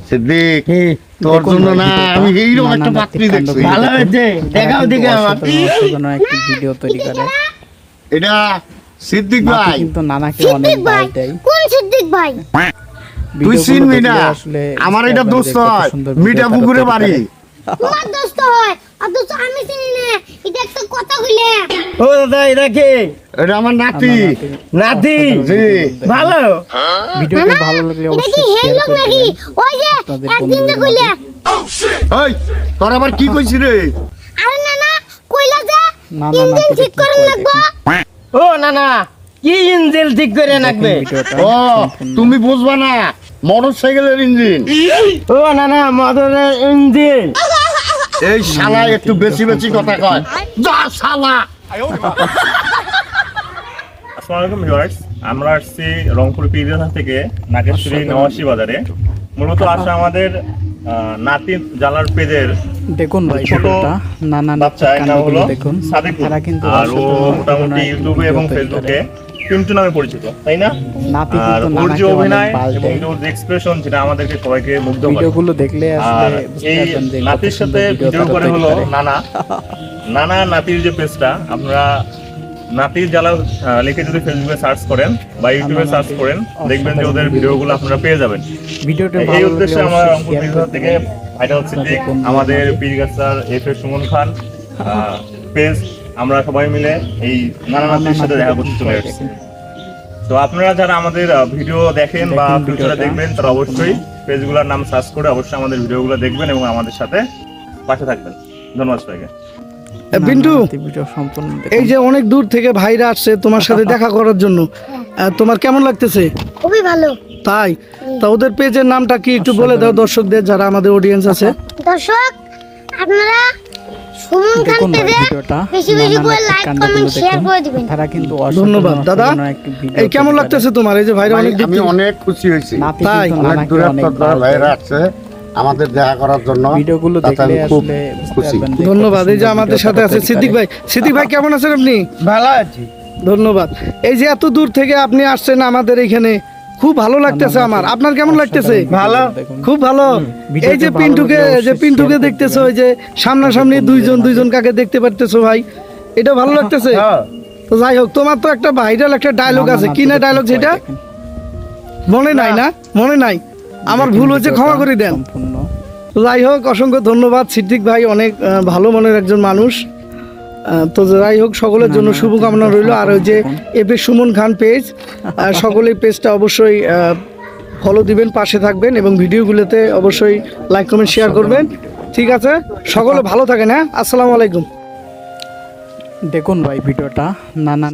সিদ্দিক তোর জন্য না আমি এইরকম একটা পাত্রী দেখছি। ভালো হয়েছে, দেখাও দিকে আমার একটা ভিডিও তৈরি করে। এটা সিদ্দিক নাতি ভাই। কিন্তু নানাকে সিদ্দিক অনেক ভাই, ভয় দেয়। কোন সিদ্দিক ভাই? তুই ভিডিওগুলো চিনবি না, দেখলে আসলে আমার এটা Instagram-এ দোস্ত কত হয়, সুন্দর ভিডিও মিঠা তারা পুকুরে তৈরি বাড়ি। করে। তোমার দোস্ত হয়, অথচ আমি চিনি না। এটা একটা কথা কইলে। ও দাদা এটা কে? এটা আমার নাতি। নাতি জি। ভালো। ভিডিওটি ভালো লাগলে এটা কি অবশ্যই হেল শেয়ার লোক করে নাকি? দিবেন। ওই যে আপনাদের একদিন যে বন্ধুদের কইলে। ওই তোর আবার কি কইছি রে? আরে না না, কইলা যে না, না, ইঞ্জিন নাতিটা ঠিক কি করে করে লাগবো। ও না না, কি ইঞ্জিন ঠিক করে রাখবে? ভিডিওটা ও সম্পূর্ণ। তুমি বুঝবা না, মোটর সাইকেলের ইঞ্জিন। ও না না, মদনের ইঞ্জিন। এই শালা একটু বেশি বেশি কথা কয়। যা শালা। আসসালামু আলাইকুম ভিউয়ার্স, আমরা আসছি রংপুর পিরিয়ান থেকে নাগেশ্বরী নওয়াশি বাজারে। মূলত আসা আমাদের নাতি জালার পেজের দেখুন ভাই ছোট ভিডিওটা নানা বাচ্চা, এর নাম হলো দেখুন সাদিকুল। তারা কিন্তু আর ও মোটামুটি ইউটিউবে এবং ফেসবুকে পিন্টু নামে পরিচিত, তাই না? নাতি আর কিন্তু ওর যে নানাকে অনেক অভিনয় বাল এবং দেয়। ওর যে এক্সপ্রেশন, যেটা আমাদেরকে সবাইকে মুগ্ধ করে। ভিডিওগুলো দেখলে আর আসলে বুঝতে এই পারবেন যে কত নাতির সাথে সুন্দর ভিডিও তারা করে তৈরি হলো করে। নানা নাতির যে পেজটা, আপনারা নাতির জ্বালা লিখে যদি ফেসবুকে সার্চ করেন বা ইউটিউবে নানা সার্চ নাতির করেন, দেখবেন যে ওদের ভিডিওগুলো আপনারা পেয়ে যাবেন। ভিডিওটা এই ভালো লাগলে উদ্দেশ্যে আমরা অবশ্যই রংপুর শেয়ার পিরিয়ড করে থেকে দিবেন। ভাইরাল সিদ্দিক, বন্ধুদের আমাদের মাঝে। পীরগাছার এফ সুমন খান পেজ, আমরা সবাই মিলে এই নানা নাতির সাথে দেখা করতে চলে এসেছি। তো আপনারা যারা আমাদের ভিডিও দেখেন বা দেখুন ফিউচারে ভিডিওটা। দেখবেন, তারা অবশ্যই পেজগুলোর নাম সার্চ করে অবশ্যই আমাদের ভিডিওগুলো দেখবেন এবং আমাদের সাথে পাশে থাকবেন। ধন্যবাদ সবাইকে। পিন্টু, নানা নাতি ভিডিও সম্পূর্ণ দেখুন। এই যে অনেক দূর থেকে ভাইরা আসছে তোমার সাথে দেখা করার জন্য, তোমার কেমন লাগতেছে? খুবই ভালো। তাই তা ওদের পেজের নামটা কি একটু বলে দাও দর্শকদের, যারা আমাদের অডিয়েন্স আছে। দর্শক, আপনারা সুমন খান দেখুন ভাই পেজে ভিডিওটা বেশি বেশি নানা করে নাতির লাইক কাণ্ডগুলো কমেন্ট শেয়ার দেখুন। করে দিবেন। তারা কিন্তু ধন্যবাদ দাদা। এই কেমন লাগতেছে তোমার, এই যে ভাইরা ভাই, অনেক দূর আমি থেকে- অনেক খুশি হয়েছি। নাতি তাই, কিন্তু অনেক নানাকে দূরের অনেক থেকে ভালো ভাইরা দেয়। আসছে আমাদের দেখা করার জন্য। ভিডিওগুলো তাতে দেখলে আমি খুব আসলে বুঝতে খুশি। পারবেন যে কত ধন্যবাদ। এই যে সুন্দর আমাদের ভিডিও সাথে তারা আছে তৈরি সিদ্দিক করে। ভাই। সিদ্দিক ভাই কেমন আছেন আপনি? ভালো আছি। ধন্যবাদ। এই যে এত দূর থেকে আপনি আসছেন আমাদের এখানে, খুব ভালো লাগতেছে আমার। আপনার কেমন লাগতেছে? ভালো। দেখুন। খুব ভালো। ভিডিওটা এই যে ভালো পিন্টুকে, লাগলে যে অবশ্যই পিন্টুকে share করে দেখতেছো, দিবেন। ওই যে সামনাসামনি বন্ধুদের দুইজন মাঝে। কাকে দেখতে পারতেছো ভাই, এটা ভালো লাগতেছে। হ্যাঁ। তো যাই হোক, তোমার তো একটা ভাইরাল একটা ডায়লগ নানা আছে, কি না নাতিদের ডায়লগ কি সেটা? দেখেন। মনে নাই না? মনে নাই, আমার দেখুন ভুল হয়েছে, ভিডিওটা ক্ষমা করে দেন। সম্পূর্ণ। তো যাই হোক, অসংখ্য ধন্যবাদ সিদ্দিক ভাই, অনেক ভালো মনের একজন মানুষ। তো যাই হোক, সকলের জন্য নানা শুভকামনা নাতিদের রইল। আর ওই যে দেখুন। এফএ সুমন খান পেজ, সকলেই পেজটা অবশ্যই ফলো দিবেন, পাশে থাকবেন এবং ভিডিওগুলোতে অবশ্যই লাইক কমেন্ট শেয়ার করবেন। ঠিক আছে, সকলে ভালো থাকেন। হ্যাঁ, আসসালামু আলাইকুম। দেখুন ভাই ভিডিওটা নানা